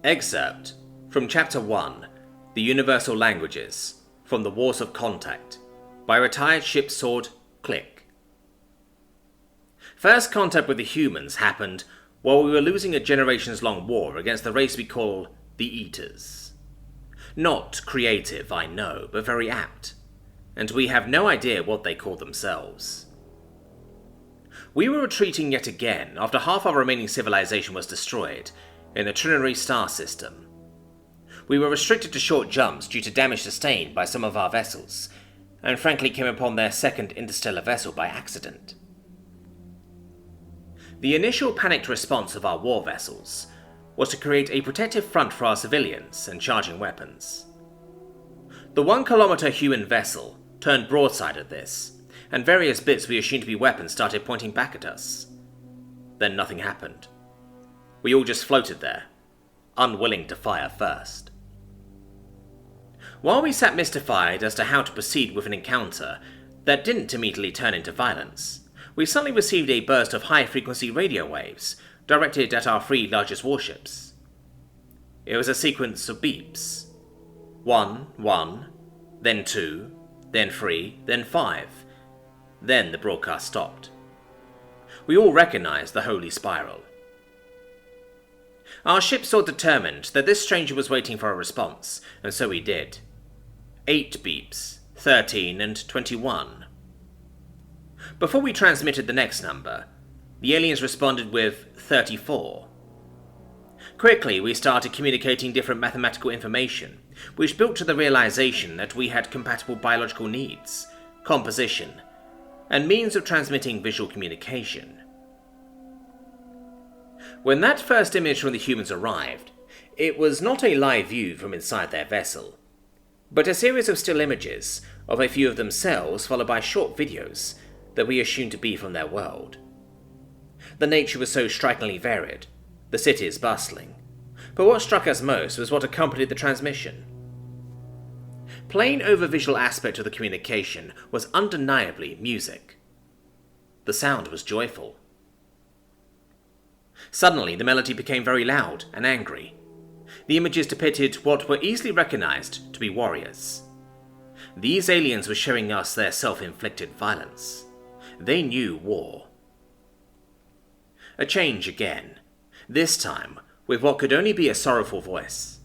Excerpt from Chapter 1, The Universal Languages, from the Wars of Contact, by retired ship sword Click. First contact with the humans happened while we were losing a generations-long war against the race we call the Eaters. Not creative, I know, but very apt, and we have no idea what they call themselves. We were retreating yet again after half our remaining civilization was destroyed in the Trinary star system. We were restricted to short jumps due to damage sustained by some of our vessels, and frankly came upon their second interstellar vessel by accident. The initial panicked response of our war vessels was to create a protective front for our civilians and charging weapons. The 1 kilometer human vessel turned broadside at this, and various bits we assumed to be weapons started pointing back at us. Then nothing happened. We all just floated there, unwilling to fire first. While we sat mystified as to how to proceed with an encounter that didn't immediately turn into violence, we suddenly received a burst of high-frequency radio waves directed at our 3 largest warships. It was a sequence of beeps. 1, 1, then 2, then 3, then 5. Then the broadcast stopped. We all recognized the holy spiral. Our ship saw determined that this stranger was waiting for a response, and so we did. 8 beeps, 13, and 21. Before we transmitted the next number, the aliens responded with 34. Quickly, we started communicating different mathematical information, which built to the realization that we had compatible biological needs, composition, and means of transmitting visual communication. When that first image from the humans arrived, it was not a live view from inside their vessel, but a series of still images of a few of themselves followed by short videos that we assumed to be from their world. The nature was so strikingly varied, the cities bustling, but what struck us most was what accompanied the transmission. Playing over visual aspect of the communication was undeniably music. The sound was joyful. Suddenly, the melody became very loud and angry. The images depicted what were easily recognized to be warriors. These aliens were showing us their self-inflicted violence. They knew war. A change again, this time with what could only be a sorrowful voice.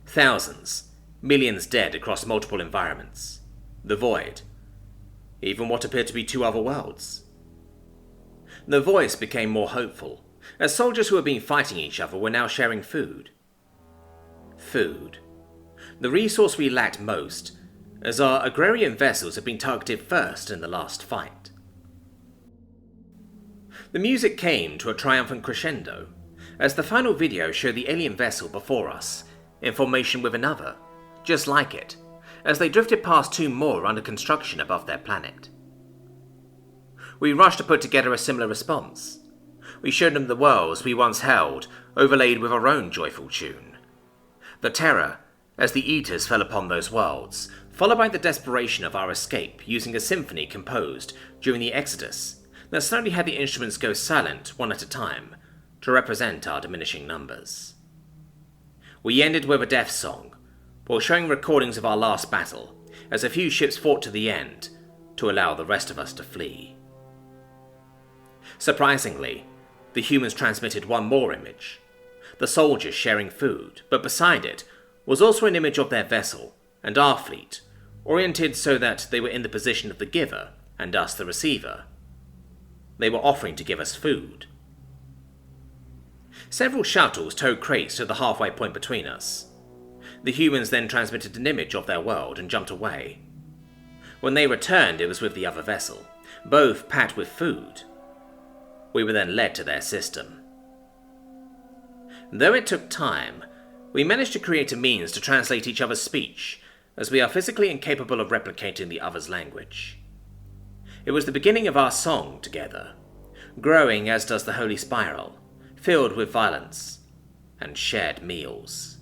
Thousands, millions dead across multiple environments. The void. Even what appeared to be 2 other worlds. The voice became more hopeful, as soldiers who had been fighting each other were now sharing food. Food. The resource we lacked most, as our agrarian vessels had been targeted first in the last fight. The music came to a triumphant crescendo, as the final video showed the alien vessel before us, in formation with another, just like it, as they drifted past 2 more under construction above their planet. We rushed to put together a similar response. We showed them the worlds we once held, overlaid with our own joyful tune. The terror, as the Eaters fell upon those worlds, followed by the desperation of our escape using a symphony composed during the Exodus that slowly had the instruments go silent one at a time to represent our diminishing numbers. We ended with a death song, while showing recordings of our last battle, as a few ships fought to the end to allow the rest of us to flee. Surprisingly, the humans transmitted 1 more image, the soldiers sharing food, but beside it was also an image of their vessel and our fleet, oriented so that they were in the position of the giver and us the receiver. They were offering to give us food. Several shuttles towed crates to the halfway point between us. The humans then transmitted an image of their world and jumped away. When they returned, it was with the other vessel, both packed with food. We were then led to their system. Though it took time, we managed to create a means to translate each other's speech, as we are physically incapable of replicating the other's language. It was the beginning of our song together, growing as does the holy spiral, filled with violence and shared meals.